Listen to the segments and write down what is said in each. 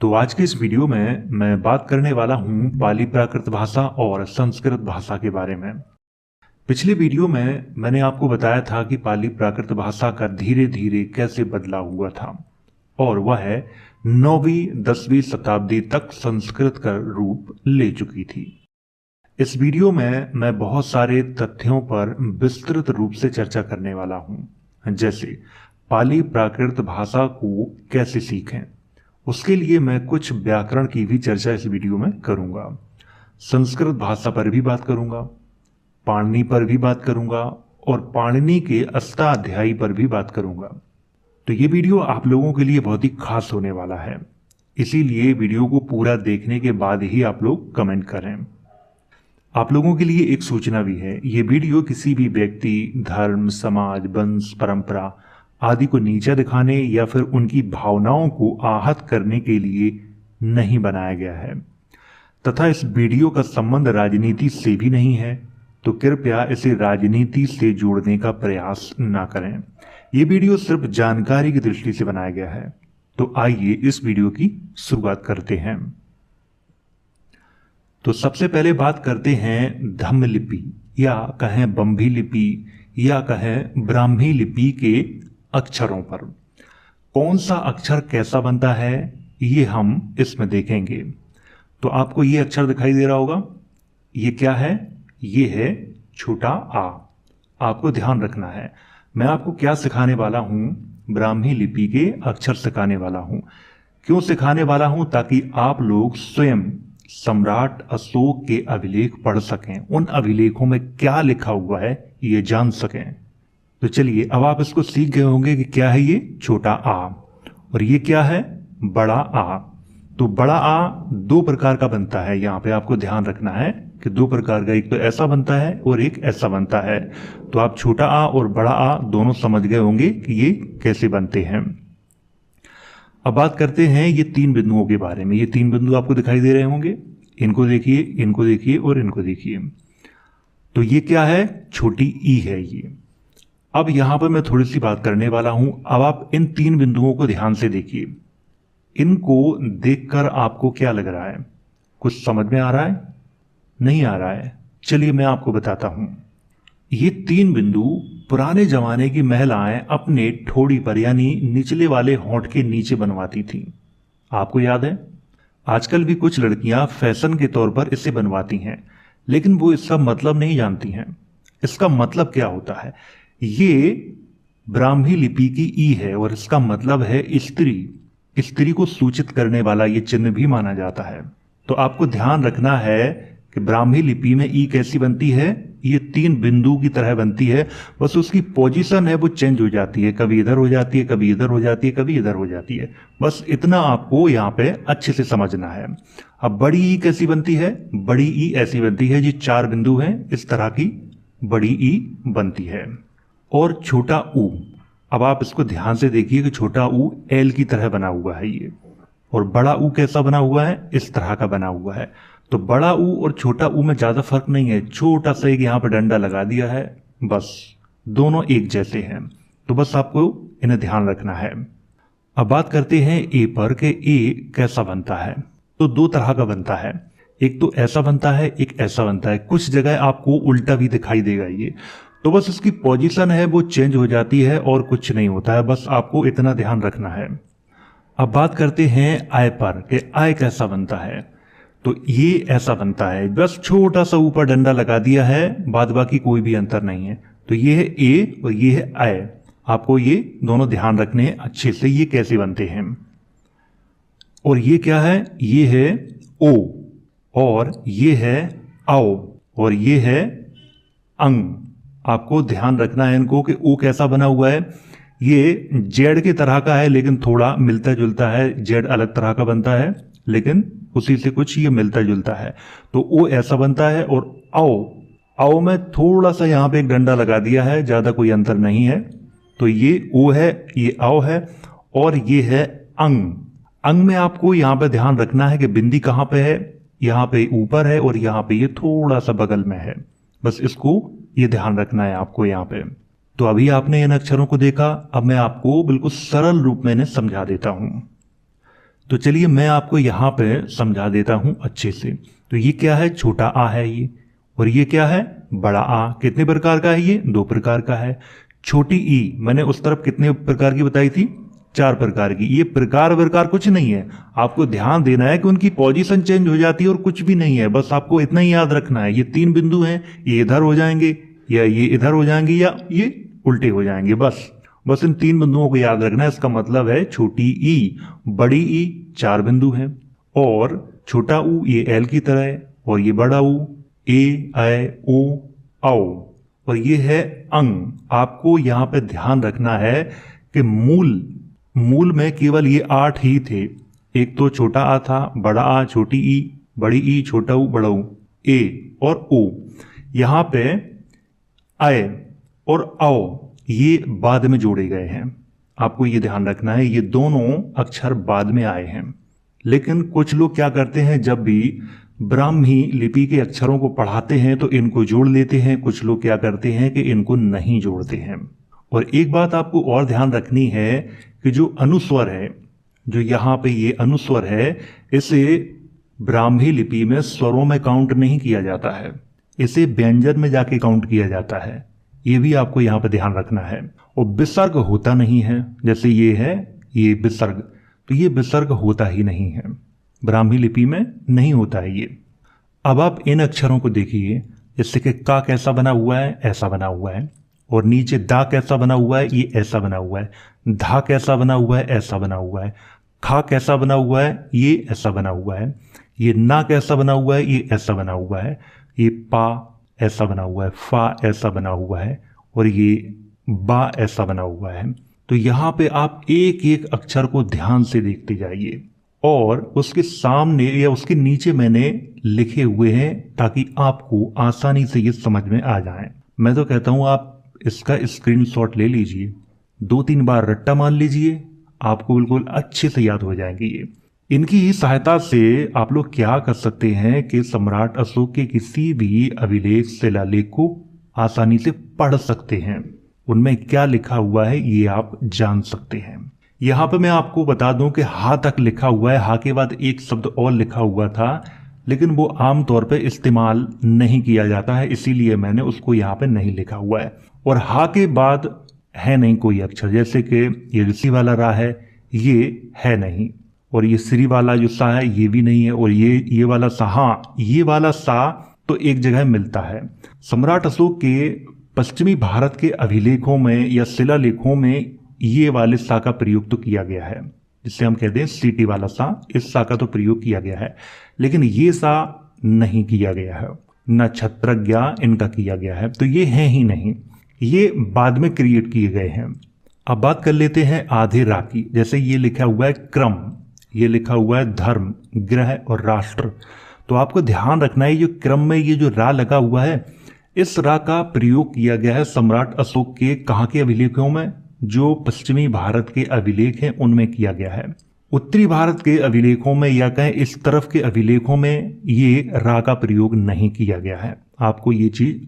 तो आज के इस वीडियो में मैं बात करने वाला हूं पाली प्राकृत भाषा और संस्कृत भाषा के बारे में। पिछले वीडियो में मैंने आपको बताया था कि पाली प्राकृत भाषा का धीरे धीरे कैसे बदलाव हुआ था और वह 9वीं 10वीं शताब्दी तक संस्कृत का रूप ले चुकी थी। इस वीडियो में मैं बहुत सारे तथ्यों पर विस्तृत रूप से चर्चा करने वाला हूं, जैसे पाली प्राकृत भाषा को कैसे सीखें। उसके लिए मैं कुछ व्याकरण की भी चर्चा इस वीडियो में करूंगा। संस्कृत भाषा पर भी बात करूंगा, पाणिनि पर भी बात करूंगा और पाणिनि के अष्टाध्यायी पर भी बात करूंगा। तो ये वीडियो आप लोगों के लिए बहुत ही खास होने वाला है, इसीलिए वीडियो को पूरा देखने के बाद ही आप लोग कमेंट करें। आप लोगों के लिए एक सूचना भी है, ये वीडियो किसी भी व्यक्ति, धर्म, समाज, वंश, परंपरा आदि को नीचा दिखाने या फिर उनकी भावनाओं को आहत करने के लिए नहीं बनाया गया है तथा इस वीडियो का संबंध राजनीति से भी नहीं है, तो कृपया इसे राजनीति से जोड़ने का प्रयास ना करें। ये वीडियो सिर्फ जानकारी की दृष्टि से बनाया गया है। तो आइए इस वीडियो की शुरुआत करते हैं। तो सबसे पहले बात करते हैं धम्म लिपि या कहें बंभी लिपि या कहें ब्राह्मी लिपि के अक्षरों पर। कौन सा अक्षर कैसा बनता है ये हम इसमें देखेंगे। तो आपको ये अक्षर दिखाई दे रहा होगा, ये क्या है? ये है छोटा आ। आपको ध्यान रखना है, मैं आपको क्या सिखाने वाला हूं, ब्राह्मी लिपि के अक्षर सिखाने वाला हूं। क्यों सिखाने वाला हूं? ताकि आप लोग स्वयं सम्राट अशोक के अभिलेख पढ़ सकें, उन अभिलेखों में क्या लिखा हुआ है ये जान सकें। तो चलिए, अब आप इसको सीख गए होंगे कि क्या है ये छोटा आ और ये क्या है बड़ा आ। तो बड़ा आ दो प्रकार का बनता है, यहां पे आपको ध्यान रखना है कि दो प्रकार का, एक तो ऐसा बनता है और एक ऐसा बनता है। तो आप छोटा आ और बड़ा आ दोनों समझ गए होंगे कि ये कैसे बनते हैं। अब बात करते हैं ये तीन बिंदुओं के बारे में। ये तीन बिंदु आपको दिखाई दे रहे होंगे, इनको देखिए, इनको देखिए और इनको देखिए। तो ये क्या है? छोटी ई है ये। अब यहां पर मैं थोड़ी सी बात करने वाला हूं। अब आप इन तीन बिंदुओं को ध्यान से देखिए। इनको देखकर आपको क्या लग रहा है? कुछ समझ में आ रहा है? नहीं आ रहा है? चलिए मैं आपको बताता हूं। ये तीन बिंदु पुराने जमाने की महिलाएं अपने ठोड़ी पर यानी निचले वाले होंठ के नीचे बनवाती थी। आपको याद है? आजकल भी कुछ लड़कियां फैशन के तौर पर इसे बनवाती हैं, लेकिन वो इसका मतलब नहीं जानती हैं। इसका मतलब क्या होता है? ये ब्राह्मी लिपि की ई है और इसका मतलब है स्त्री। स्त्री को सूचित करने वाला ये चिन्ह भी माना जाता है। तो आपको ध्यान रखना है कि ब्राह्मी लिपि में ई कैसी बनती है? ये तीन बिंदु की तरह बनती है, बस उसकी पोजीशन है वो चेंज हो जाती है, कभी इधर हो जाती है, कभी इधर हो जाती है, कभी इधर हो जाती है। बस इतना आपको यहाँ पे अच्छे से समझना है। अब बड़ी ई कैसी बनती है? बड़ी ई ऐसी बनती है, जी चार बिंदु हैं, इस तरह की बड़ी ई बनती है। और छोटा ऊ, अब आप इसको ध्यान से देखिए कि छोटा ऊ एल की तरह बना हुआ है ये, और बड़ा ऊ कैसा बना हुआ है? इस तरह का बना हुआ है। तो बड़ा ऊ और छोटा ऊ में ज्यादा फर्क नहीं है, छोटा सा एक यहां पर डंडा लगा दिया है, बस दोनों एक जैसे हैं। तो बस आपको इन्हें ध्यान रखना है। अब बात करते हैं ए पर कि ए कैसा बनता है। तो दो तरह का बनता है, एक तो ऐसा बनता है, एक ऐसा बनता है। कुछ जगह आपको उल्टा भी दिखाई देगा ये, तो बस इसकी पोजीशन है वो चेंज हो जाती है और कुछ नहीं होता है, बस आपको इतना ध्यान रखना है। अब बात करते हैं आय पर कि आय कैसा बनता है। तो ये ऐसा बनता है, बस छोटा सा ऊपर डंडा लगा दिया है, बाद बाकी कोई भी अंतर नहीं है। तो ये है ए और ये है आय। आपको ये दोनों ध्यान रखने हैं अच्छे से, ये कैसे बनते हैं। और ये क्या है? ये है ओ, और ये है आओ, और ये है अंग। आपको ध्यान रखना है इनको कि ओ कैसा बना हुआ है। ये जेड की तरह का है लेकिन थोड़ा मिलता जुलता है, जेड अलग तरह का बनता है लेकिन उसी से कुछ ये मिलता जुलता है। तो ओ ऐसा बनता है। और आओ, आओ में थोड़ा सा यहां पे एक डंडा लगा दिया है, ज्यादा कोई अंतर नहीं है। तो ये ओ है, ये आओ है, और ये है अंग। अंग में आपको यहां पे ध्यान रखना है कि बिंदी कहां पे है, यहां पे ऊपर है और यहां पे ये थोड़ा सा बगल में है, बस इसको ये ध्यान रखना है आपको यहां पे। तो अभी आपने इन अक्षरों को देखा, अब मैं आपको बिल्कुल सरल रूप में इन्हें समझा देता हूं। तो चलिए मैं आपको यहाँ पे समझा देता हूँ अच्छे से। तो ये क्या है, छोटा आ है ये, और ये क्या है, बड़ा आ। कितने प्रकार का है ये, 2 प्रकार का है। छोटी ई मैंने उस तरफ कितने प्रकार की बताई थी, 4 प्रकार की। ये प्रकार कुछ नहीं है, आपको ध्यान देना है कि उनकी पोजीशन चेंज हो जाती है और कुछ भी नहीं है, बस आपको इतना ही याद रखना है। ये 3 बिंदु हैं, ये इधर हो जाएंगे या ये इधर हो जाएंगे या ये उल्टे हो जाएंगे, बस इन 3 बिंदुओं को याद रखना है। इसका मतलब है छोटी ई, बड़ी ई 4 बिंदु हैं, और छोटा ऊ ये एल की तरह है, और ये बड़ा ऊ ए ऐ ओ औ, और ये है अंग। आपको यहां पे ध्यान रखना है कि मूल में केवल ये 8 ही थे। एक तो छोटा आ था, बड़ा आ, छोटी ई, बड़ी ई, छोटा ऊ, बड़ा ऊ, ए और ओ। यहां पे आय और औ ये बाद में जोड़े गए हैं, आपको ये ध्यान रखना है, ये दोनों अक्षर बाद में आए हैं। लेकिन कुछ लोग क्या करते हैं, जब भी ब्राह्मी लिपि के अक्षरों को पढ़ाते हैं तो इनको जोड़ लेते हैं, कुछ लोग क्या करते हैं कि इनको नहीं जोड़ते हैं। और एक बात आपको और ध्यान रखनी है कि जो अनुस्वर है, जो यहाँ पे ये अनुस्वर है, इसे ब्राह्मी लिपि में स्वरों में काउंट नहीं किया जाता है, इसे व्यंजन में जाके काउंट किया जाता है। ये भी आपको यहाँ पे ध्यान रखना है। और विसर्ग होता नहीं है, जैसे ये है ये विसर्ग, तो ये विसर्ग होता ही नहीं है, ब्राह्मी लिपि में नहीं होता है ये। अब आप इन अक्षरों को देखिए, जैसे कि का कैसा बना हुआ है, ऐसा बना हुआ है, और नीचे दा कैसा बना हुआ है, ये ऐसा बना हुआ है, धा कैसा बना हुआ है, ऐसा बना हुआ है, खा कैसा बना हुआ है, ये ऐसा बना हुआ है, ये ना कैसा बना हुआ है, ये ऐसा बना हुआ है, ये पा ऐसा बना हुआ है, फा ऐसा बना हुआ है, और ये बा ऐसा बना हुआ है। तो यहाँ पे आप एक एक अक्षर को ध्यान से देखते जाइए, और उसके सामने या उसके नीचे मैंने लिखे हुए हैं ताकि आपको आसानी से ये समझ में आ जाए। मैं तो कहता हूँ आप इसका स्क्रीनशॉट ले लीजिए, 2-3 बार रट्टा मान लीजिए, आपको बिल्कुल अच्छे से याद हो जाएंगे ये। इनकी ही सहायता से आप लोग क्या कर सकते हैं कि सम्राट अशोक के किसी भी अभिलेख शिलालेख को आसानी से पढ़ सकते हैं, उनमें क्या लिखा हुआ है ये आप जान सकते हैं। यहाँ पे मैं आपको बता दूं कि हा तक लिखा हुआ है, हा के बाद एक शब्द और लिखा हुआ था, लेकिन वो आमतौर पे इस्तेमाल नहीं किया जाता है, इसीलिए मैंने उसको यहाँ पे नहीं लिखा हुआ है। और हा के बाद है नहीं कोई अक्षर, जैसे कि ये ऋषि वाला रा है, ये है नहीं, और ये श्री वाला जो सा है ये भी नहीं है, और ये वाला सा, हाँ ये वाला सा तो एक जगह मिलता है। सम्राट अशोक के पश्चिमी भारत के अभिलेखों में या शिलालेखों में ये वाले सा का प्रयोग तो किया गया है, जिससे हम कहते हैं सीटी वाला सा, इस सा का तो प्रयोग किया गया है, लेकिन ये सा नहीं किया गया है, न छत्रज्ञा इनका किया गया है, तो ये है ही नहीं, ये बाद में क्रिएट किए गए हैं। अब बात कर लेते हैं आधे रा की, जैसे ये लिखा हुआ है क्रम, ये लिखा हुआ है धर्म, ग्रह और राष्ट्र। तो आपको ध्यान रखना है ये क्रम में ये जो रा लगा हुआ है, इस रा का प्रयोग किया गया है सम्राट अशोक के कहाँ के अभिलेखों में, जो पश्चिमी भारत के अभिलेख हैं उनमें किया गया है। उत्तरी भारत के अभिलेखों में या कहें इस तरफ के अभिलेखों में ये रा का प्रयोग नहीं किया गया है, आपको ये चीज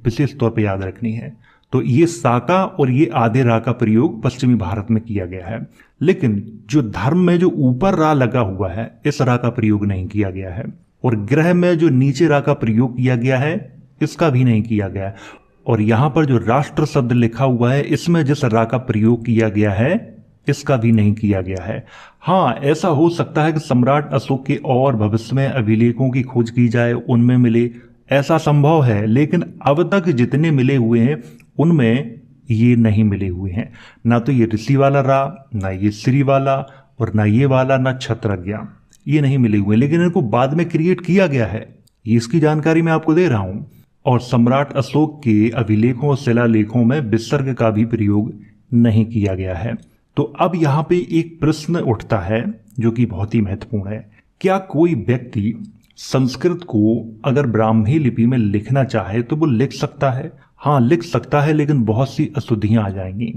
विशेष तौर पे याद रखनी है। तो ये सा का और ये आधे रा का प्रयोग पश्चिमी भारत में किया गया है, लेकिन जो धर्म में जो ऊपर रा लगा हुआ है, इस रा का प्रयोग नहीं किया गया है, और ग्रह में जो नीचे रा का प्रयोग किया गया है, इसका भी नहीं किया गया है। और यहां पर जो राष्ट्र शब्द लिखा हुआ है, इसमें जिस रा का प्रयोग किया गया है, इसका भी नहीं किया गया है। हाँ, ऐसा हो सकता है कि सम्राट अशोक के और भविष्य में अभिलेखों की खोज की जाए, उनमें मिले, ऐसा संभव है, लेकिन अब तक जितने मिले हुए हैं उनमें ये नहीं मिले हुए हैं, ना तो ये ऋषि वाला रा, ना ये श्री वाला, और ना ये वाला, ना छत्रज्ञा, ये नहीं मिले हुए, लेकिन इनको बाद में क्रिएट किया गया है, ये इसकी जानकारी मैं आपको दे रहा हूं। और सम्राट अशोक के अभिलेखों और शिलालेखों में विसर्ग का भी प्रयोग नहीं किया गया है। तो अब यहाँ पे एक प्रश्न उठता है जो कि बहुत ही महत्वपूर्ण है, क्या कोई व्यक्ति संस्कृत को अगर ब्राह्मी लिपि में लिखना चाहे तो वो लिख सकता है? हाँ, लिख सकता है, लेकिन बहुत सी अशुद्धियां आ जाएंगी,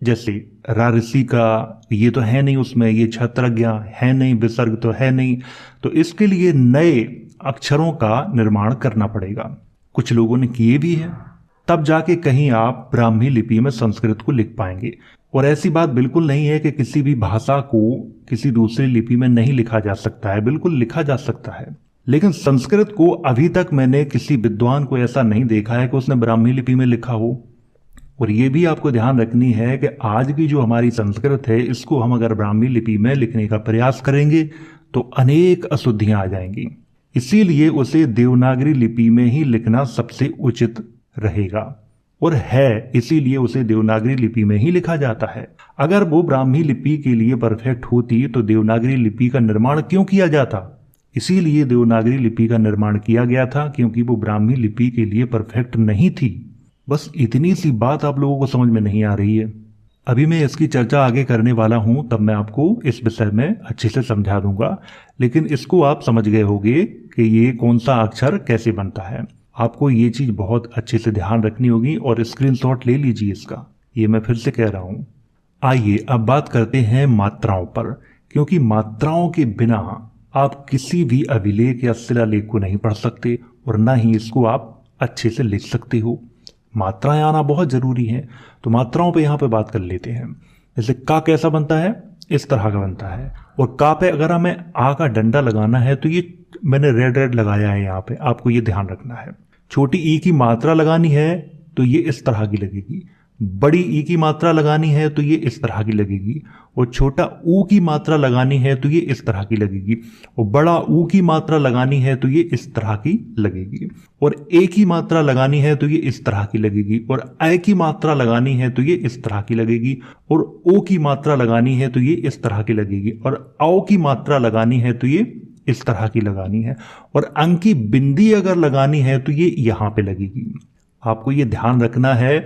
जैसे रा ऋषि का ये तो है नहीं, उसमें ये छत्रज्ञा है नहीं, विसर्ग तो है नहीं, तो इसके लिए नए अक्षरों का निर्माण करना पड़ेगा। कुछ लोगों ने किए भी है, तब जाके कहीं आप ब्राह्मी लिपि में संस्कृत को लिख पाएंगे। और ऐसी बात बिल्कुल नहीं है कि किसी भी भाषा को किसी दूसरी लिपि में नहीं लिखा जा सकता है, बिल्कुल लिखा जा सकता है। लेकिन संस्कृत को अभी तक मैंने किसी विद्वान को ऐसा नहीं देखा है कि उसने ब्राह्मी लिपि में लिखा हो। और ये भी आपको ध्यान रखनी है कि आज की जो हमारी संस्कृत है, इसको हम अगर ब्राह्मी लिपि में लिखने का प्रयास करेंगे तो अनेक अशुद्धियां आ जाएंगी। इसीलिए उसे देवनागरी लिपि में ही लिखना सबसे उचित रहेगा, और है इसीलिए उसे देवनागरी लिपि में ही लिखा जाता है। अगर वो ब्राह्मी लिपि के लिए परफेक्ट होती तो देवनागरी लिपि का निर्माण क्यों किया जाता? इसीलिए देवनागरी लिपि का निर्माण किया गया था, क्योंकि वो ब्राह्मी लिपि के लिए परफेक्ट नहीं थी। बस इतनी सी बात आप लोगों को समझ में नहीं आ रही है। अभी मैं इसकी चर्चा आगे करने वाला हूं, तब मैं आपको इस विषय में अच्छे से समझा दूंगा। लेकिन इसको आप समझ गए होंगे कि ये कौन सा अक्षर कैसे बनता है। आपको ये चीज बहुत अच्छे से ध्यान रखनी होगी और स्क्रीनशॉट ले लीजिए इसका, ये मैं फिर से कह रहा हूं। आइए अब बात करते हैं मात्राओं पर, क्योंकि मात्राओं के बिना आप किसी भी अभिलेख या शिलालेख को नहीं पढ़ सकते और ना ही इसको आप अच्छे से लिख सकते हो। मात्राएं आना बहुत जरूरी है। तो मात्राओं पे यहाँ पे बात कर लेते हैं। जैसे का कैसा बनता है, इस तरह का बनता है। और का पे अगर हमें आ का डंडा लगाना है तो ये मैंने रेड रेड लगाया है यहाँ पे, आपको ये ध्यान रखना है। छोटी ई की मात्रा लगानी है तो ये इस तरह की लगेगी, बड़ी ई की मात्रा लगानी है तो ये इस तरह की लगेगी, और छोटा ऊ की मात्रा लगानी है तो ये इस तरह की लगेगी, और बड़ा ऊ की मात्रा लगानी है तो ये इस तरह की लगेगी, और ए की मात्रा लगानी है तो ये इस तरह की लगेगी, और ऐ की मात्रा लगानी है तो ये इस तरह की लगेगी, और ओ की मात्रा लगानी है तो ये इस तरह की लगेगी, और औ की मात्रा लगानी है तो ये इस तरह की लगानी है, और अंक की बिंदी अगर लगानी है तो ये यहां पे लगेगी। आपको ये ध्यान रखना है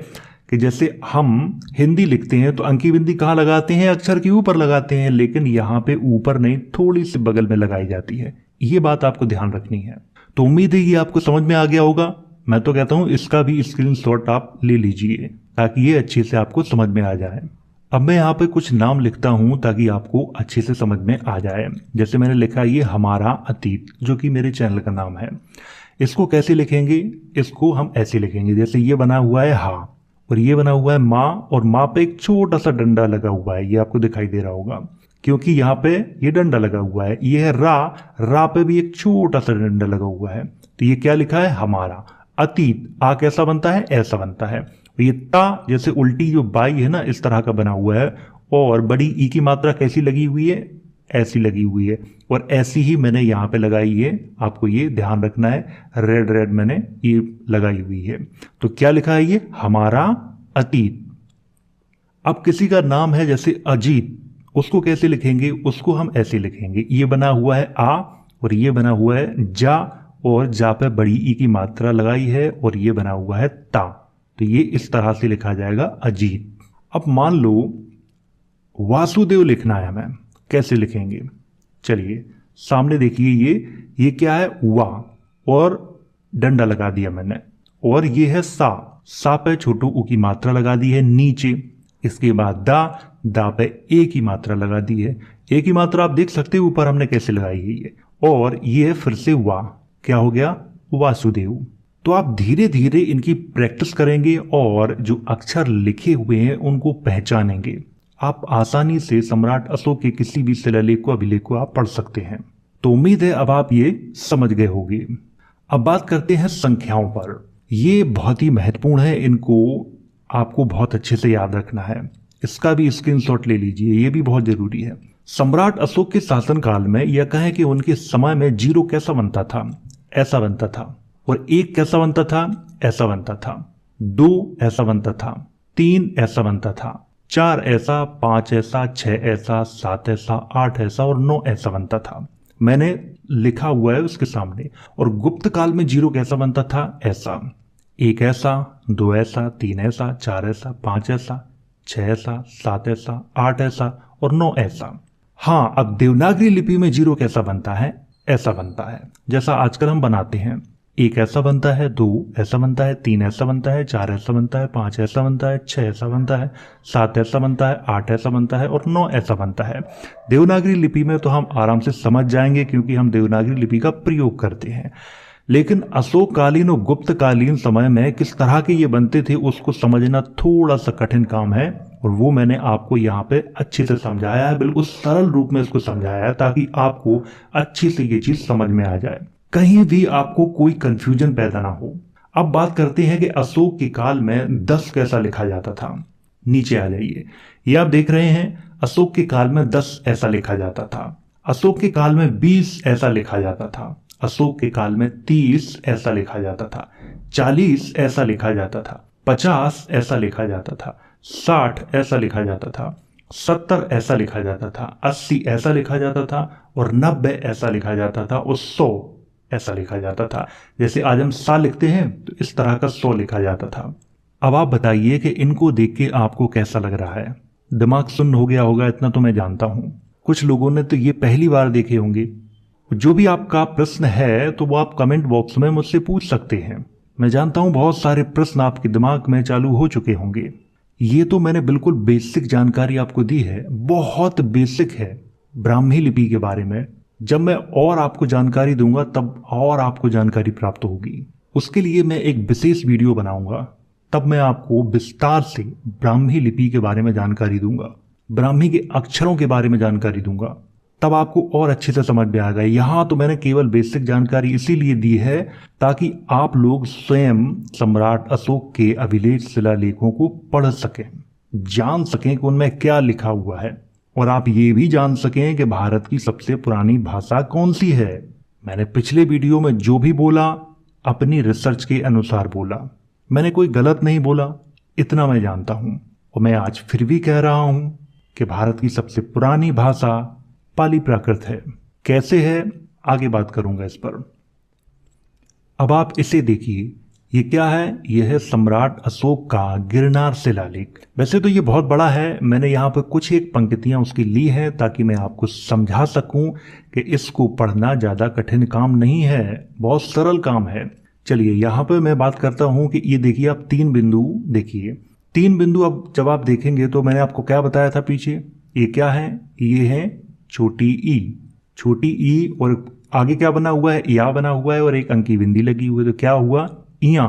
कि जैसे हम हिंदी लिखते हैं तो अंकी बिंदी कहाँ लगाते हैं, अक्षर के ऊपर लगाते हैं, लेकिन यहाँ पे ऊपर नहीं, थोड़ी सी बगल में लगाई जाती है। ये बात आपको ध्यान रखनी है। तो उम्मीद है ये आपको समझ में आ गया होगा। मैं तो कहता हूँ इसका भी स्क्रीनशॉट आप ले लीजिए ताकि ये अच्छे से आपको समझ में आ जाए। अब मैं यहाँ पे कुछ नाम लिखता हूँ ताकि आपको अच्छे से समझ में आ जाए। जैसे मैंने लिखा ये हमारा अतीत, जो कि मेरे चैनल का नाम है। इसको कैसे लिखेंगे, इसको हम ऐसे लिखेंगे। जैसे ये बना हुआ है हा, और ये बना हुआ है माँ, और माँ पे एक छोटा सा डंडा लगा हुआ है, ये आपको दिखाई दे रहा होगा क्योंकि यहाँ पे ये डंडा लगा हुआ है। ये है रा, रा पे भी एक छोटा सा डंडा लगा हुआ है। तो ये क्या लिखा है, हमारा अतीत। आ कैसा बनता है, ऐसा बनता है। ये ता जैसे उल्टी जो बाई है ना, इस तरह का बना हुआ है, और बड़ी ई की मात्रा कैसी लगी हुई है, ऐसी लगी हुई है, और ऐसी ही मैंने यहाँ पे लगाई है। आपको ये ध्यान रखना है, रेड रेड मैंने ये लगाई हुई है। तो क्या लिखा है, ये हमारा अतीत। अब किसी का नाम है जैसे अजीत, उसको कैसे लिखेंगे, उसको हम ऐसे लिखेंगे। ये बना हुआ है आ, और ये बना हुआ है जा, और जा पे बड़ी ई की मात्रा लगाई है, और ये बना हुआ है ता। तो ये इस तरह से लिखा जाएगा अजीत। अब मान लो वासुदेव लिखना है हमें, कैसे लिखेंगे, चलिए सामने देखिए। ये क्या है, वा, और डंडा लगा दिया मैंने, और ये है सा, सा पे छोटू ऊ की मात्रा लगा दी है नीचे। इसके बाद दा, दा पे ए की मात्रा लगा दी है। ए की मात्रा आप देख सकते हो ऊपर हमने कैसे लगाई है ये, और ये फिर से वा, क्या हो गया, वासुदेव। तो आप धीरे धीरे इनकी प्रैक्टिस करेंगे और जो अक्षर लिखे हुए हैं उनको पहचानेंगे। आप आसानी से सम्राट अशोक के किसी भी शिलालेख को, अभिलेख को आप पढ़ सकते हैं। तो उम्मीद है अब आप ये समझ गए होंगे। अब बात करते हैं संख्याओं पर। ये बहुत ही महत्वपूर्ण है, इनको आपको बहुत अच्छे से याद रखना है। इसका भी स्क्रीनशॉट ले लीजिए, ये भी बहुत जरूरी है। सम्राट अशोक के शासनकाल में, या कहें कि उनके समय में, 0 कैसा बनता था, ऐसा बनता था, और 1 कैसा बनता था, ऐसा बनता था, 2 ऐसा बनता था, 3 ऐसा बनता था, 4 ऐसा, 5 ऐसा, 6 ऐसा, 7 ऐसा, 8 ऐसा, और 9 ऐसा बनता था। मैंने लिखा हुआ है उसके सामने। और गुप्त काल में 0 कैसा बनता था, ऐसा, 1 ऐसा, 2 ऐसा, 3 ऐसा, 4 ऐसा, 5 ऐसा, 6 ऐसा, 7 ऐसा, 8 ऐसा, और 9 ऐसा। हाँ, अब देवनागरी लिपि में 0 कैसा बनता है, ऐसा बनता है, जैसा आजकल हम बनाते हैं। 1 ऐसा बनता है, 2 ऐसा बनता है, 3 ऐसा बनता है, 4 ऐसा बनता है, 5 ऐसा बनता है, 6 ऐसा बनता है, 7 ऐसा बनता है, 8 ऐसा बनता है, और 9 ऐसा बनता है। देवनागरी लिपि में तो हम आराम से समझ जाएंगे क्योंकि हम देवनागरी लिपि का प्रयोग करते हैं। लेकिन अशोककालीन और गुप्तकालीन समय में किस तरह के ये बनते थे उसको समझना थोड़ा सा कठिन काम है, और वो मैंने आपको यहाँ पे अच्छे से समझाया है, बिल्कुल सरल रूप में इसको समझाया है ताकि आपको अच्छे से ये चीज समझ में आ जाए, कहीं भी आपको कोई कंफ्यूजन पैदा ना हो। अब बात करते हैं कि अशोक के काल में 10 कैसा लिखा जाता था। नीचे आ जाइए, ये आप देख रहे हैं अशोक के काल में 10 ऐसा लिखा जाता था, अशोक के काल में 20 ऐसा लिखा जाता था, अशोक के काल में 30 ऐसा लिखा जाता था, 40 ऐसा लिखा जाता था, 50 ऐसा लिखा जाता था, 60 ऐसा लिखा जाता था, 70 ऐसा लिखा जाता था, 80 ऐसा लिखा जाता था, और 90 ऐसा लिखा जाता था, और 100 ऐसा लिखा जाता था। जैसे आज हम 100 लिखते हैं तो इस तरह का 100 लिखा जाता था। अब आप बताइए कि इनको देख के आपको कैसा लग रहा है। दिमाग सुन्न हो गया होगा, इतना तो मैं जानता हूं। कुछ लोगों ने तो ये पहली बार देखे होंगे। जो भी आपका प्रश्न है तो वो आप कमेंट बॉक्स में मुझसे पूछ सकते हैं। मैं जानता हूं बहुत सारे प्रश्न आपके दिमाग में चालू हो चुके होंगे। ये तो मैंने बिल्कुल बेसिक जानकारी आपको दी है, बहुत बेसिक है ब्राह्मी लिपि के बारे में। जब मैं और आपको जानकारी दूंगा तब और आपको जानकारी प्राप्त होगी। उसके लिए मैं एक विशेष वीडियो बनाऊंगा, तब मैं आपको विस्तार से ब्राह्मी लिपि के बारे में जानकारी दूंगा, ब्राह्मी के अक्षरों के बारे में जानकारी दूंगा, तब आपको और अच्छे से समझ में आ गया। यहां तो मैंने केवल बेसिक जानकारी इसीलिए दी है ताकि आप लोग स्वयं सम्राट अशोक के अभिलेख शिलालेखों को पढ़ सकें, जान सकें कि उनमें क्या लिखा हुआ है, और आप ये भी जान सकें कि भारत की सबसे पुरानी भाषा कौन सी है। मैंने पिछले वीडियो में जो भी बोला अपनी रिसर्च के अनुसार बोला, मैंने कोई गलत नहीं बोला, इतना मैं जानता हूं। और मैं आज फिर भी कह रहा हूं कि भारत की सबसे पुरानी भाषा पाली प्राकृत है। कैसे है आगे बात करूंगा इस पर। अब आप इसे देखिए, ये क्या है? यह है सम्राट अशोक का गिरनार शिलालेख। वैसे तो ये बहुत बड़ा है, मैंने यहाँ पर कुछ एक पंक्तियां उसकी ली हैं ताकि मैं आपको समझा सकूं कि इसको पढ़ना ज्यादा कठिन काम नहीं है, बहुत सरल काम है। चलिए यहाँ पर मैं बात करता हूं कि ये देखिए, आप 3 बिंदु देखिए, 3 बिंदु। अब जब आप देखेंगे तो मैंने आपको क्या बताया था पीछे, ये क्या है? ये है छोटी ई, छोटी ई, और आगे क्या बना हुआ है? या बना हुआ है और एक अंकी बिंदी लगी हुई है, तो क्या हुआ? इया।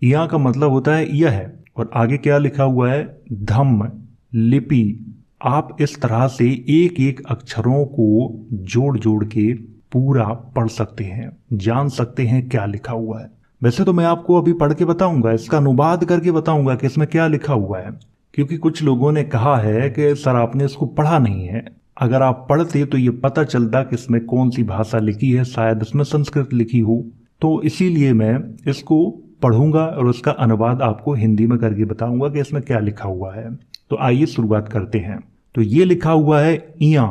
इया का मतलब होता है यह है, और आगे क्या लिखा हुआ है? धम्म लिपि। आप इस तरह से एक एक अक्षरों को जोड़ जोड़ के पूरा पढ़ सकते हैं, जान सकते हैं क्या लिखा हुआ है। वैसे तो मैं आपको अभी पढ़ के बताऊंगा, इसका अनुवाद करके बताऊंगा कि इसमें क्या लिखा हुआ है, क्योंकि कुछ लोगों ने कहा है कि सर आपने इसको पढ़ा नहीं है। अगर आप पढ़ते तो ये पता चलता कि इसमें कौन सी भाषा लिखी है, शायद इसमें संस्कृत लिखी हो। तो इसीलिए मैं इसको पढ़ूंगा और उसका अनुवाद आपको हिंदी में करके बताऊंगा कि इसमें क्या लिखा हुआ है। तो आइए शुरुआत करते हैं। तो ये लिखा हुआ है इया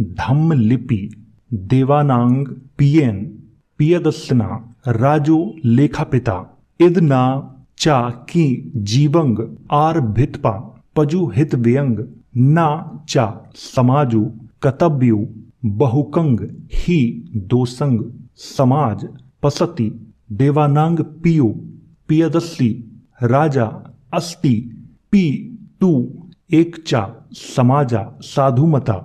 धम्म लिपि देवानांग पियन पियदस्ना राजो लेखापिता इदना चा की जीवंग आर भितपा पजु हित व्यंग ना चा समाजु कतव्यु बहुकंग ही दोसंग समाज पसति देवानांग पियो पियदस्सी राजा अस्ति पी तू एक चा समाजा साधुमता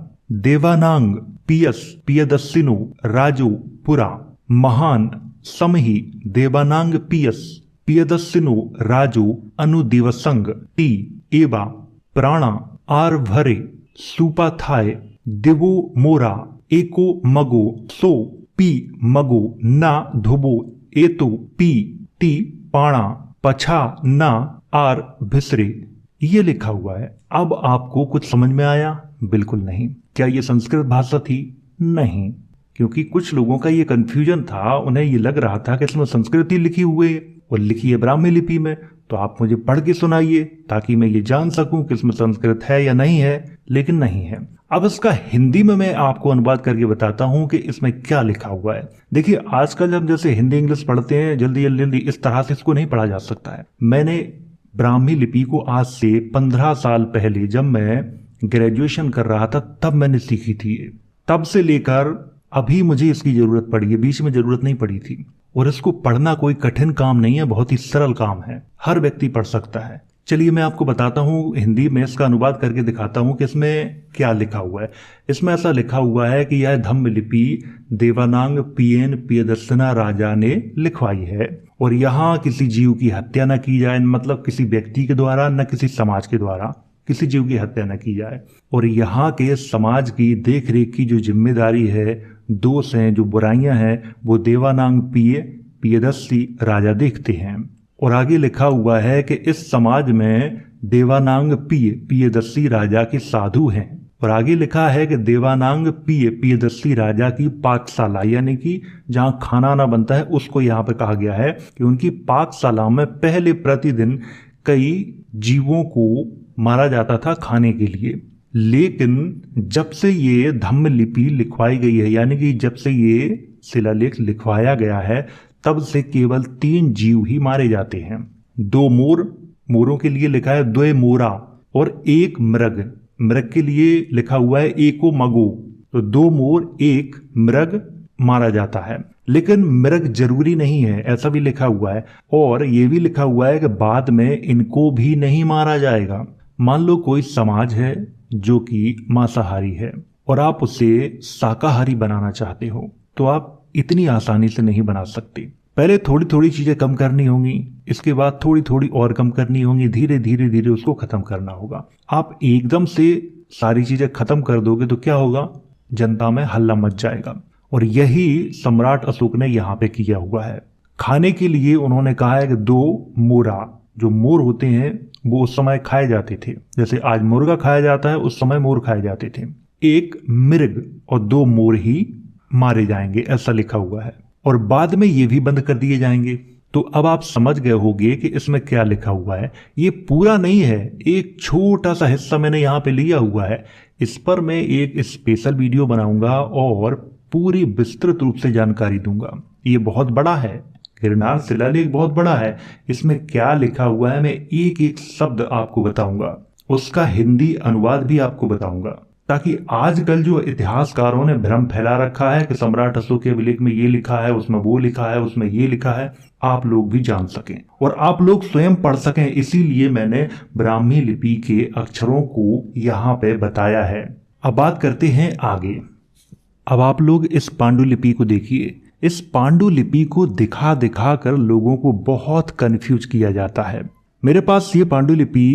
देवानांग पियस पियदस्सिनो राजो पुरा महान समहि देवानांग पियस पियदस्सिनो राजो अनुदिवसंग टी एवा प्राणा आर भरे सुपाथाय दिवो मोरा एको मगो सो पी मगो ना धुबो एतो पी टी पाणा पछा ना आर भिसरे। ये लिखा हुआ है। अब आपको कुछ समझ में आया? बिल्कुल नहीं। क्या ये संस्कृत भाषा थी? नहीं, क्योंकि कुछ लोगों का ये कंफ्यूजन था, उन्हें ये लग रहा था कि इसमें संस्कृत ही लिखी हुई है और लिखी है ब्राह्मी लिपि में। तो आप मुझे पढ़ के सुनाइए ताकि मैं ये जान सकूं कि इसमें संस्कृत है या नहीं है, लेकिन नहीं है। अब इसका हिंदी में मैं आपको अनुवाद करके बताता हूं कि इसमें क्या लिखा हुआ है। देखिए, आजकल हम जैसे हिंदी इंग्लिश पढ़ते हैं जल्दी जल्दी, इस तरह से इसको नहीं पढ़ा जा सकता है। मैंने ब्राह्मी लिपि को आज से 15 साल पहले जब मैं ग्रेजुएशन कर रहा था तब मैंने सीखी थी। तब से लेकर अभी मुझे इसकी जरूरत पड़ी है, बीच में जरूरत नहीं पड़ी थी। और इसको पढ़ना कोई कठिन काम नहीं है, बहुत ही सरल काम है, हर व्यक्ति पढ़ सकता है। चलिए मैं आपको बताता हूँ, हिंदी में इसका अनुवाद करके दिखाता हूँ कि इसमें क्या लिखा हुआ है। इसमें ऐसा लिखा हुआ है कि यह धम्म लिपि देवानांग पीएन प्रियदर्शना राजा ने लिखवाई है और यहाँ किसी जीव की हत्या न की जाए, मतलब किसी व्यक्ति के द्वारा न किसी समाज के द्वारा किसी जीव की हत्या न की जाए। और यहाँ के समाज की देख रेख की जो जिम्मेदारी है, दोष हैं, जो बुराइयां हैं, वो देवानांग प्रियदर्शी राजा देखते हैं। और आगे लिखा हुआ है कि इस समाज में देवानांग प्रियदर्शी राजा के साधु हैं। और आगे लिखा है कि देवानांग प्रियदर्शी राजा की पाकशाला, यानी कि जहाँ खाना ना बनता है उसको यहाँ पे कहा गया है कि उनकी पाकशाला में पहले प्रतिदिन कई जीवों को मारा जाता था खाने के लिए। लेकिन जब से ये धम्म लिपि लिखवाई गई है, यानी कि जब से ये शिलालेख लिखवाया गया है, तब से केवल 3 जीव ही मारे जाते हैं। 2 मोरों के लिए लिखा है 2 मोरा और 1 मृग के लिए लिखा हुआ है 1 मगो। तो 2 मोर 1 मृग मारा जाता है। लेकिन मृग जरूरी नहीं है, ऐसा भी लिखा हुआ है। और ये भी लिखा हुआ है कि बाद में इनको भी नहीं मारा जाएगा। मान लो कोई समाज है जो कि मांसाहारी है और आप उसे शाकाहारी बनाना चाहते हो, तो आप इतनी आसानी से नहीं बना सकते। पहले थोड़ी थोड़ी चीजें कम करनी होंगी, इसके बाद थोड़ी थोड़ी और कम करनी होंगी, धीरे धीरे धीरे उसको खत्म करना होगा। आप एकदम से सारी चीजें खत्म कर दोगे तो क्या होगा, जनता में हल्ला मच जाएगा। और यही सम्राट अशोक ने यहाँ पे किया हुआ है। खाने के लिए उन्होंने कहा है कि 2 मोरा, जो मोर होते हैं वो उस समय खाए जाते थे, जैसे आज मुर्गा खाया जाता है, उस समय मोर खाए जाते थे। 1 मृग और 2 मोर ही मारे जाएंगे, ऐसा लिखा हुआ है। और बाद में ये भी बंद कर दिए जाएंगे। तो अब आप समझ गए होंगे कि इसमें क्या लिखा हुआ है। ये पूरा नहीं है, एक छोटा सा हिस्सा मैंने यहाँ पे लिया हुआ है। इस पर मैं एक स्पेशल वीडियो बनाऊंगा और पूरी विस्तृत रूप से जानकारी दूंगा। ये बहुत बड़ा है, गिरनार शिलालेख बहुत बड़ा है। इसमें क्या लिखा हुआ है मैं एक एक शब्द आपको बताऊंगा, उसका हिंदी अनुवाद भी आपको बताऊंगा, ताकि आजकल जो इतिहासकारों ने भ्रम फैला रखा है कि सम्राट अशोक के अभिलेख में ये लिखा है, उसमें वो लिखा है, उसमें ये लिखा है, आप लोग भी जान सकें और आप लोग स्वयं पढ़ सकें। इसीलिए मैंने ब्राह्मी लिपि के अक्षरों को यहाँ पे बताया है। अब बात करते हैं आगे। अब आप लोग इस पांडुलिपि को देखिए। इस पांडुलिपि को दिखा दिखा कर लोगों को बहुत कंफ्यूज किया जाता है। मेरे पास ये पांडुलिपि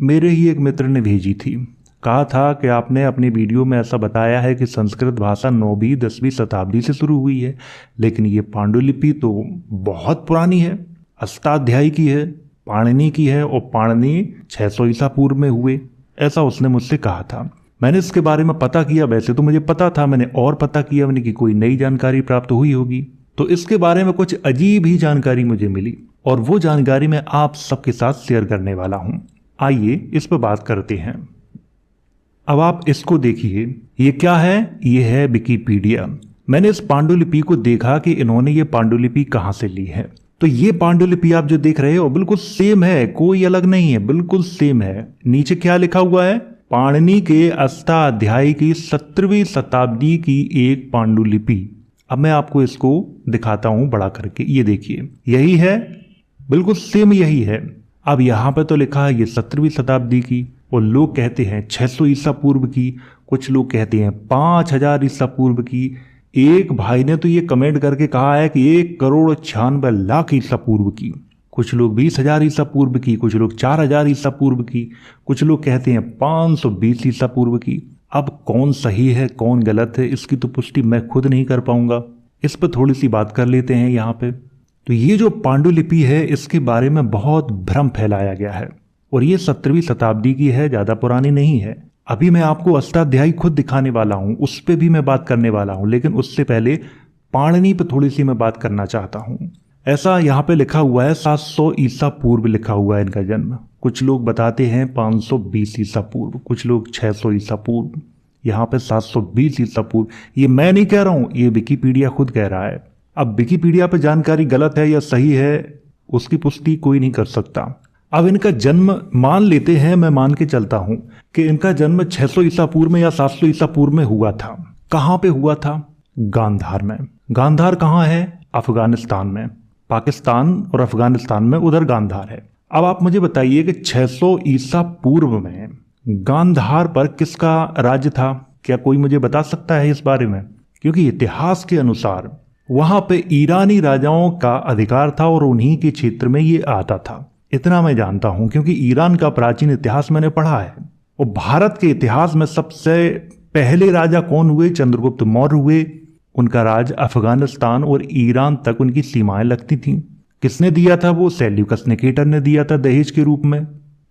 मेरे ही एक मित्र ने भेजी थी। कहा था कि आपने अपनी वीडियो में ऐसा बताया है कि संस्कृत भाषा 9वीं 10वीं शताब्दी से शुरू हुई है, लेकिन ये पांडुलिपि तो बहुत पुरानी है, अष्टाध्यायी की है, पाणिनि की है और पाणिनि 600 ईसा पूर्व में हुए, ऐसा उसने मुझसे कहा था। मैंने इसके बारे में पता किया, वैसे तो मुझे पता था, मैंने और पता किया मैंने कि कोई नई जानकारी प्राप्त हुई होगी, तो इसके बारे में कुछ अजीब ही जानकारी मुझे मिली और वो जानकारी मैं आप सबके साथ शेयर करने वाला हूं। आइए इस पर बात करते हैं। अब आप इसको देखिए, ये क्या है, ये है विकिपीडिया। मैंने इस पांडुलिपि को देखा कि इन्होंने ये पांडुलिपि कहाँ से ली है। तो ये पांडुलिपि आप जो देख रहे हो बिल्कुल सेम है, कोई अलग नहीं है, बिल्कुल सेम है। नीचे क्या लिखा हुआ है, पाणिनि के अष्टाध्यायी की 17वीं शताब्दी की एक पांडुलिपि। अब मैं आपको इसको दिखाता हूं बड़ा करके, ये देखिए, यही है, बिल्कुल सेम यही है। अब यहां पे तो लिखा है ये 17वीं शताब्दी की और लोग कहते हैं 600 ईसा पूर्व की, कुछ लोग कहते हैं 5000 ईसा पूर्व की। एक भाई ने तो ये कमेंट करके कहा है कि 1,96,00,000 ईसा पूर्व की, कुछ लोग 20,000 ईसा पूर्व की, कुछ लोग 4,000 ईसा पूर्व की, कुछ लोग कहते हैं 520 ईसा पूर्व की। अब कौन सही है कौन गलत है इसकी तो पुष्टि मैं खुद नहीं कर पाऊंगा। इस पर थोड़ी सी बात कर लेते हैं यहाँ पे। तो ये जो पांडुलिपि है इसके बारे में बहुत भ्रम फैलाया गया है और ये 17वीं शताब्दी की है, ज्यादा पुरानी नहीं है। अभी मैं आपको अष्टाध्यायी खुद दिखाने वाला हूं, उस पर भी मैं बात करने वाला हूं, लेकिन उससे पहले पाणिनि पर थोड़ी सी मैं बात करना चाहता हूं। ऐसा यहाँ पे लिखा हुआ है 700 ईसा पूर्व लिखा हुआ है इनका जन्म। कुछ लोग बताते हैं 520 ईसा पूर्व, कुछ लोग 600 ईसा पूर्व, यहाँ पे 720 ईसा पूर्व। ये मैं नहीं कह रहा हूं, ये विकिपीडिया खुद कह रहा है। अब विकिपीडिया पे जानकारी गलत है या सही है उसकी पुष्टि कोई नहीं कर सकता। अब इनका जन्म मान लेते हैं, मैं मान के चलता हूं कि इनका जन्म 600 ईसा पूर्व में या 700 ईसा पूर्व में हुआ था। कहां पे हुआ था? गांधार में। गांधार कहां है? अफगानिस्तान में। पाकिस्तान और अफगानिस्तान में उधर गांधार है। अब आप मुझे बताइए कि 600 ईसा पूर्व में गांधार पर किसका राज्य था? क्या कोई मुझे बता सकता है इस बारे में? क्योंकि इतिहास के अनुसार वहां पे ईरानी राजाओं का अधिकार था और उन्हीं के क्षेत्र में ये आता था। इतना मैं जानता हूं क्योंकि ईरान का प्राचीन इतिहास मैंने पढ़ा है। और भारत के इतिहास में सबसे पहले राजा कौन हुए? चंद्रगुप्त मौर्य हुए। उनका राज अफगानिस्तान और ईरान तक उनकी सीमाएं लगती थीं। किसने दिया था? वो सेल्यूकस निकेटर ने दिया था दहेज के रूप में।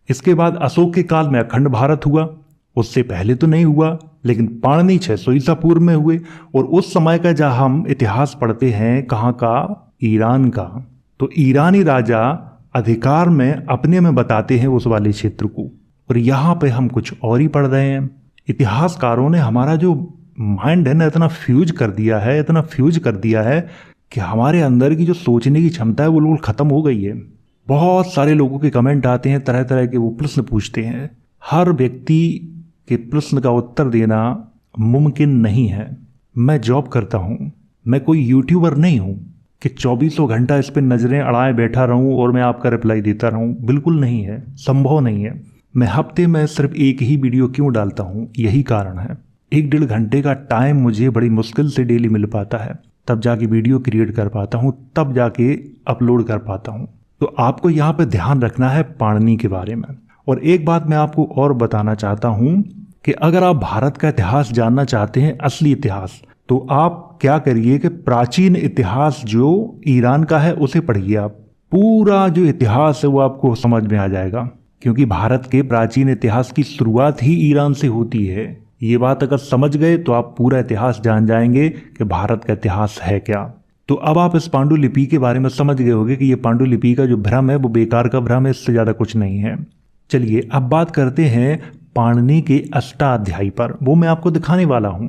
इसके बाद अशोक के काल में अखंड भारत हुआ। उससे पहले तो नहीं हुआ, लेकिन पाणिनि 600 ईसा पूर्व में हुए। और उस समय का जब हम इतिहास पढ़ते हैं, कहाँ का? ईरान का। तो ईरानी राजा अधिकार में अपने में बताते हैं उस वाले क्षेत्र को, और यहाँ पे हम कुछ और ही पढ़ रहे हैं। इतिहासकारों ने हमारा जो माइंड है ना इतना फ्यूज कर दिया है, इतना फ्यूज कर दिया है कि हमारे अंदर की जो सोचने की क्षमता है वो बिल्कुल खत्म हो गई है। बहुत सारे लोगों के कमेंट आते हैं, तरह तरह के वो प्रश्न पूछते हैं। हर व्यक्ति के प्रश्न का उत्तर देना मुमकिन नहीं है। मैं जॉब करता हूँ, मैं कोई यूट्यूबर नहीं हूँ कि 24 घंटा इस पर नजरें अड़ाए बैठा रहूं और मैं आपका रिप्लाई देता रहूं। बिल्कुल नहीं है, संभव नहीं है। मैं हफ्ते में सिर्फ एक ही वीडियो क्यों डालता हूं? यही कारण है। 1-1.5 घंटे का टाइम मुझे बड़ी मुश्किल से डेली मिल पाता है, तब जाके वीडियो क्रिएट कर पाता हूं, तब जाके अपलोड कर पाता हूं। तो आपको यहाँ पे ध्यान रखना है पाणिनि के बारे में। और एक बात मैं आपको और बताना चाहता हूं कि अगर आप भारत का इतिहास जानना चाहते हैं, असली इतिहास, तो आप क्या करिए कि प्राचीन इतिहास जो ईरान का है उसे पढ़िए। आप पूरा जो इतिहास है वो आपको समझ में आ जाएगा, क्योंकि भारत के प्राचीन इतिहास की शुरुआत ही ईरान से होती है। ये बात अगर समझ गए तो आप पूरा इतिहास जान जाएंगे कि भारत का इतिहास है क्या। तो अब आप इस पांडुलिपि के बारे में समझ गए होंगे कि ये पांडुलिपि का जो भ्रम है वो बेकार का भ्रम है, इससे ज्यादा कुछ नहीं है। चलिए अब बात करते हैं पाणिनि के अष्टाध्यायी पर। वो मैं आपको दिखाने वाला हूं।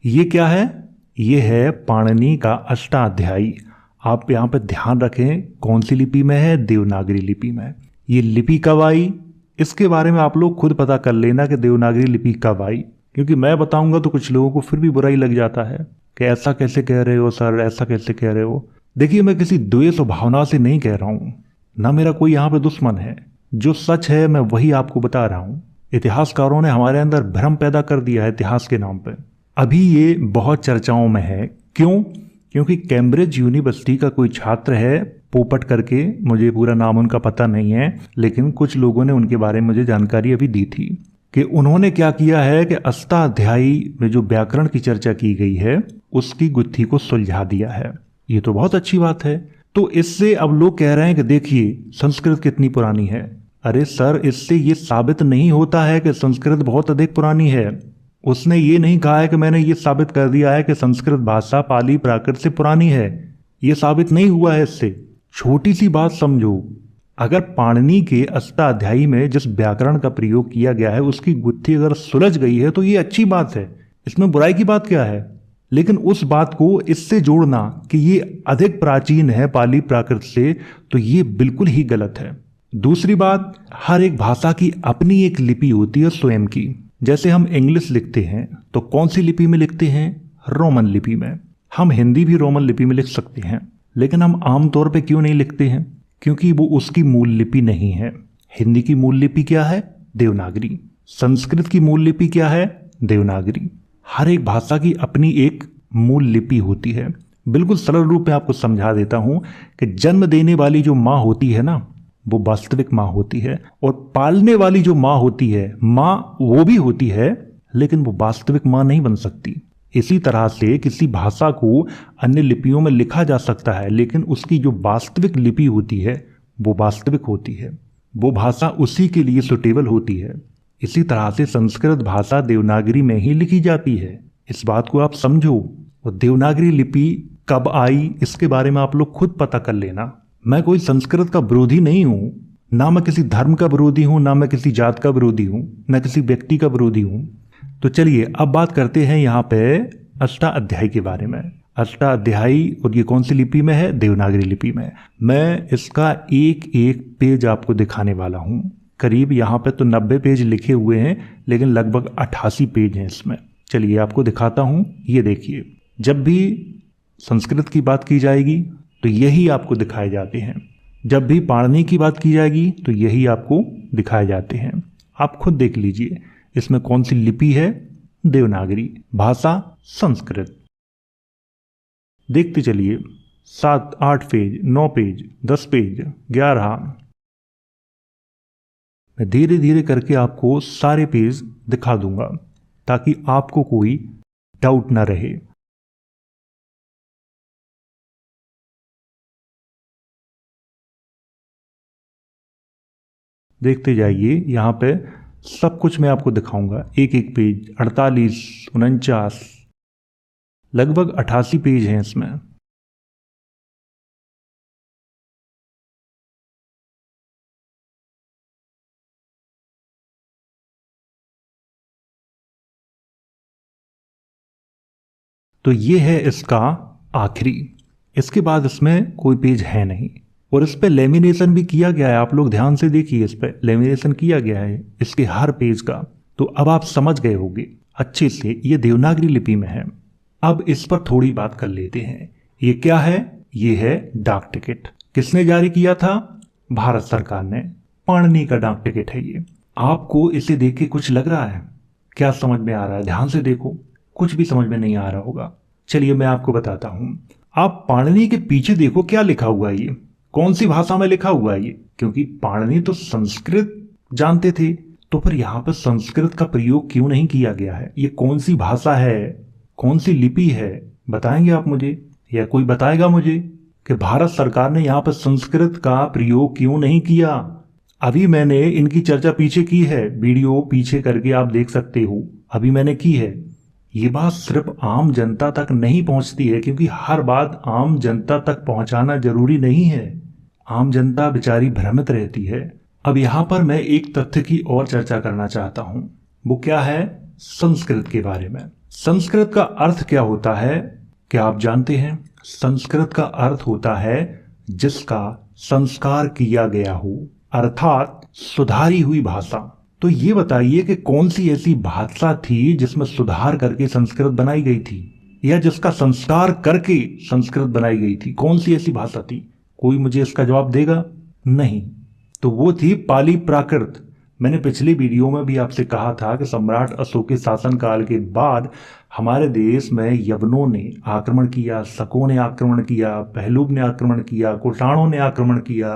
ये क्या है? ये है पाणिनि का अष्टाध्यायी। आप यहाँ पे ध्यान रखें कौन सी लिपि में है? देवनागरी लिपि में। ये लिपि कब आई इसके बारे में आप लोग खुद पता कर लेना कि देवनागरी लिपि कब आई, क्योंकि मैं बताऊंगा तो कुछ लोगों को फिर भी बुराई लग जाता है कि ऐसा कैसे कह रहे हो सर, ऐसा कैसे कह रहे हो। देखिए मैं किसी द्वेष भावना से नहीं कह रहा हूं, ना मेरा कोई यहाँ पे दुश्मन है। जो सच है मैं वही आपको बता रहा हूं। इतिहासकारों ने हमारे अंदर भ्रम पैदा कर दिया है इतिहास के नाम पे। अभी ये बहुत चर्चाओं में है। क्यों? क्योंकि कैम्ब्रिज यूनिवर्सिटी का कोई छात्र है, पोपट करके, मुझे पूरा नाम उनका पता नहीं है, लेकिन कुछ लोगों ने उनके बारे में मुझे जानकारी अभी दी थी कि उन्होंने क्या किया है कि अष्टाध्यायी में जो व्याकरण की चर्चा की गई है उसकी गुत्थी को सुलझा दिया है। ये तो बहुत अच्छी बात है। तो इससे अब लोग कह रहे हैं कि देखिए संस्कृत कितनी पुरानी है। अरे सर, इससे ये साबित नहीं होता है कि संस्कृत बहुत अधिक पुरानी है। उसने ये नहीं कहा है कि मैंने ये साबित कर दिया है कि संस्कृत भाषा पाली प्राकृत से पुरानी है। ये साबित नहीं हुआ है इससे। छोटी सी बात समझो, अगर पाणिनि के अष्टाध्यायी में जिस व्याकरण का प्रयोग किया गया है उसकी गुत्थी अगर सुलझ गई है तो ये अच्छी बात है, इसमें बुराई की बात क्या है। लेकिन उस बात को इससे जोड़ना कि ये अधिक प्राचीन है पाली प्राकृत से, तो ये बिल्कुल ही गलत है। दूसरी बात, हर एक भाषा की अपनी एक लिपि होती है स्वयं की। जैसे हम इंग्लिश लिखते हैं तो कौन सी लिपि में लिखते हैं? रोमन लिपि में। हम हिंदी भी रोमन लिपि में लिख सकते हैं, लेकिन हम आमतौर पे क्यों नहीं लिखते हैं? क्योंकि वो उसकी मूल लिपि नहीं है। हिंदी की मूल लिपि क्या है? देवनागरी। संस्कृत की मूल लिपि क्या है? देवनागरी। हर एक भाषा की अपनी एक मूल लिपि होती है। बिल्कुल सरल रूप में आपको समझा देता हूं कि जन्म देने वाली जो माँ होती है ना, वो वास्तविक माँ होती है, और पालने वाली जो माँ होती है, माँ वो भी होती है, लेकिन वो वास्तविक माँ नहीं बन सकती। इसी तरह से किसी भाषा को अन्य लिपियों में लिखा जा सकता है, लेकिन उसकी जो वास्तविक लिपि होती है वो वास्तविक होती है, वो भाषा उसी के लिए सुटेबल होती है। इसी तरह से संस्कृत भाषा देवनागरी में ही लिखी जाती है। इस बात को आप समझो। और देवनागरी लिपि कब आई इसके बारे में आप लोग खुद पता कर लेना। मैं कोई संस्कृत का विरोधी नहीं हूं, ना मैं किसी धर्म का विरोधी हूं, ना मैं किसी जात का विरोधी हूं, ना किसी व्यक्ति का विरोधी हूं। तो चलिए अब बात करते हैं यहाँ पे अष्टाध्यायी के बारे में। अष्टाध्यायी, और ये कौन सी लिपि में है? देवनागरी लिपि में। मैं इसका एक एक पेज आपको दिखाने वाला हूँ। करीब यहाँ पे तो 90 पेज लिखे हुए हैं, लेकिन लगभग 88 पेज हैं इसमें। चलिए आपको दिखाता हूँ। ये देखिए, जब भी संस्कृत की बात की जाएगी तो यही आपको दिखाए जाते हैं। जब भी पाणिनि की बात की जाएगी तो यही आपको दिखाए जाते हैं। आप खुद देख लीजिए इसमें कौन सी लिपि है, देवनागरी, भाषा संस्कृत। देखते चलिए 7, 8 पेज, 9 पेज, 10 पेज, 11। मैं धीरे धीरे करके आपको सारे पेज दिखा दूंगा ताकि आपको कोई डाउट ना रहे। देखते जाइए, यहां पे सब कुछ मैं आपको दिखाऊंगा। एक एक पेज 48, 49, लगभग 88 पेज हैं इसमें। तो ये है इसका आखिरी। इसके बाद इसमें कोई पेज है नहीं और इस पे लेमिनेशन भी किया गया है। आप लोग ध्यान से देखिए, इस पे लेमिनेशन किया गया है इसके हर पेज का। तो अब आप समझ गए होंगे अच्छे से ये देवनागरी लिपि में है। अब इस पर थोड़ी बात कर लेते हैं। ये क्या है? ये है डाक टिकट। किसने जारी किया था? भारत सरकार ने। पाणिनि का डाक टिकट है ये। आपको इसे देख के कुछ लग रहा है? क्या समझ में आ रहा है? ध्यान से देखो, कुछ भी समझ में नहीं आ रहा होगा। चलिए मैं आपको बताता हूं। आप पाणिनि के पीछे देखो क्या लिखा हुआ है, ये कौन सी भाषा में लिखा हुआ है ये? क्योंकि पाणिनि तो संस्कृत जानते थे, तो फिर यहां पर संस्कृत का प्रयोग क्यों नहीं किया गया है? ये कौन सी भाषा है, कौन सी लिपि है? बताएंगे आप मुझे, या कोई बताएगा मुझे कि भारत सरकार ने यहां पर संस्कृत का प्रयोग क्यों नहीं किया? अभी मैंने इनकी चर्चा पीछे की है, वीडियो पीछे करके आप देख सकते हो, अभी मैंने की है। ये बात सिर्फ आम जनता तक नहीं पहुंचती है, क्योंकि हर बात आम जनता तक पहुंचाना जरूरी नहीं है। आम जनता बेचारी भ्रमित रहती है। अब यहां पर मैं एक तथ्य की और चर्चा करना चाहता हूं। वो क्या है? संस्कृत के बारे में। संस्कृत का अर्थ क्या होता है, क्या आप जानते हैं? संस्कृत का अर्थ होता है जिसका संस्कार किया गया हो, अर्थात सुधारी हुई भाषा। तो ये बताइए कि कौन सी ऐसी भाषा थी जिसमें सुधार करके संस्कृत बनाई गई थी, या जिसका संस्कार करके संस्कृत बनाई गई थी? कौन सी ऐसी भाषा थी? कोई मुझे इसका जवाब देगा? नहीं। तो वो थी पाली प्राकृत। मैंने पिछले वीडियो में भी आपसे कहा था कि सम्राट अशोक के शासनकाल के बाद हमारे देश में यवनों ने आक्रमण किया, शकों ने आक्रमण किया, पहलूब ने आक्रमण किया, कुषाणों ने आक्रमण किया,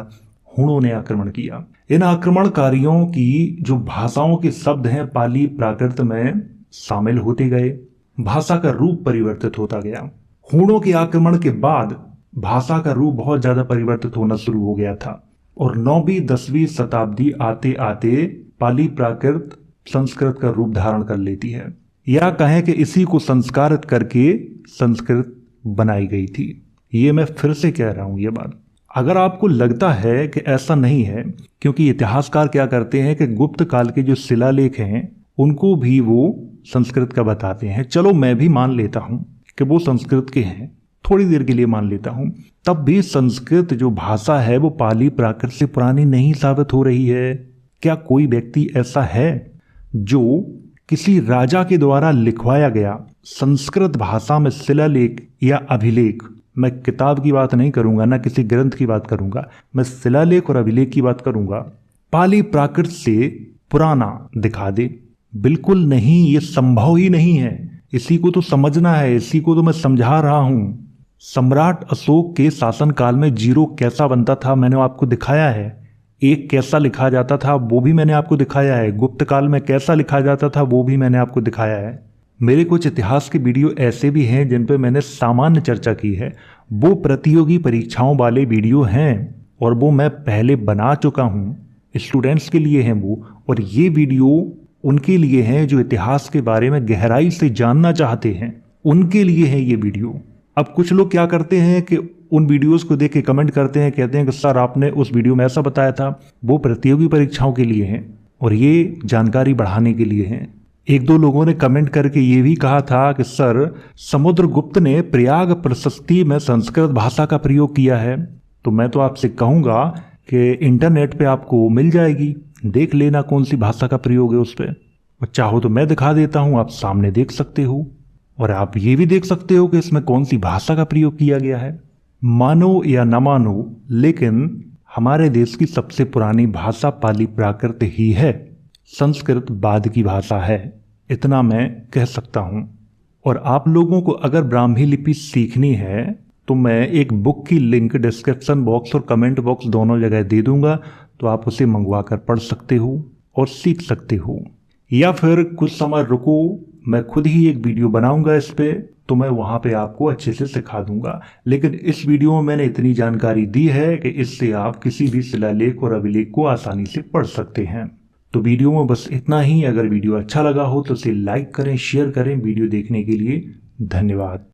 हुणों ने आक्रमण किया। इन आक्रमणकारियों की जो भाषाओं के शब्द हैं पाली प्राकृत में शामिल होते गए, भाषा का रूप परिवर्तित होता गया। हुणों के आक्रमण के बाद भाषा का रूप बहुत ज्यादा परिवर्तित होना शुरू हो गया था, और 9वीं 10वीं शताब्दी आते आते पाली प्राकृत संस्कृत का रूप धारण कर लेती है, या कहें कि इसी को संस्कारित करके संस्कृत बनाई गई थी। ये मैं फिर से कह रहा हूं ये बात। अगर आपको लगता है कि ऐसा नहीं है, क्योंकि इतिहासकार क्या करते हैं कि गुप्त काल के जो शिलालेख हैं उनको भी वो संस्कृत का बताते हैं। चलो मैं भी मान लेता हूं कि वो संस्कृत के हैं, थोड़ी देर के लिए मान लेता हूं, तब भी संस्कृत जो भाषा है वो पाली प्राकृत से पुरानी नहीं साबित हो रही है। क्या कोई व्यक्ति ऐसा है जो किसी राजा के द्वारा लिखवाया गया संस्कृत भाषा में शिलालेख या अभिलेख, मैं किताब की बात नहीं करूंगा, ना किसी ग्रंथ की बात करूंगा, मैं शिलालेख और अभिलेख की बात करूंगा, पाली प्राकृत से पुराना दिखा दे? बिल्कुल नहीं, ये संभव ही नहीं है। इसी को तो समझना है, इसी को तो मैं समझा रहा हूं। सम्राट अशोक के शासनकाल में जीरो कैसा बनता था मैंने आपको दिखाया है, एक कैसा लिखा जाता था वो भी मैंने आपको दिखाया है, गुप्त काल में कैसा लिखा जाता था वो भी मैंने आपको दिखाया है। मेरे कुछ इतिहास के वीडियो ऐसे भी हैं जिन पे मैंने सामान्य चर्चा की है, वो प्रतियोगी परीक्षाओं वाले वीडियो हैं और वो मैं पहले बना चुका हूं, स्टूडेंट्स के लिए हैं वो, और ये वीडियो उनके लिए हैं जो इतिहास के बारे में गहराई से जानना चाहते हैं, उनके लिए है ये वीडियो। अब कुछ लोग क्या करते हैं कि उन वीडियोस को देख के कमेंट करते हैं, कहते हैं कि सर आपने उस वीडियो में ऐसा बताया था, वो प्रतियोगी परीक्षाओं के लिए हैं और ये जानकारी बढ़ाने के लिए हैं। एक दो लोगों ने कमेंट करके ये भी कहा था कि सर समुद्रगुप्त ने प्रयाग प्रशस्ति में संस्कृत भाषा का प्रयोग किया है। तो मैं तो आपसे कहूँगा कि इंटरनेट पे आपको मिल जाएगी, देख लेना कौन सी भाषा का प्रयोग है उस पर। और चाहो तो मैं दिखा देता हूँ, आप सामने देख सकते हो, और आप ये भी देख सकते हो कि इसमें कौन सी भाषा का प्रयोग किया गया है। मानो या न मानो, लेकिन हमारे देश की सबसे पुरानी भाषा पाली प्राकृत ही है, संस्कृत बाद की भाषा है, इतना मैं कह सकता हूँ। और आप लोगों को अगर ब्राह्मी लिपि सीखनी है तो मैं एक बुक की लिंक डिस्क्रिप्शन बॉक्स और कमेंट बॉक्स दोनों जगह दे दूंगा, तो आप उसे मंगवा कर पढ़ सकते हो और सीख सकते हो। या फिर कुछ समय रुको, मैं खुद ही एक वीडियो बनाऊंगा इस पे, तो मैं वहां पे आपको अच्छे से सिखा दूंगा। लेकिन इस वीडियो में मैंने इतनी जानकारी दी है कि इससे आप किसी भी शिलालेख और अभिलेख को आसानी से पढ़ सकते हैं। तो वीडियो में बस इतना ही। अगर वीडियो अच्छा लगा हो तो इसे लाइक करें, शेयर करें। वीडियो देखने के लिए धन्यवाद।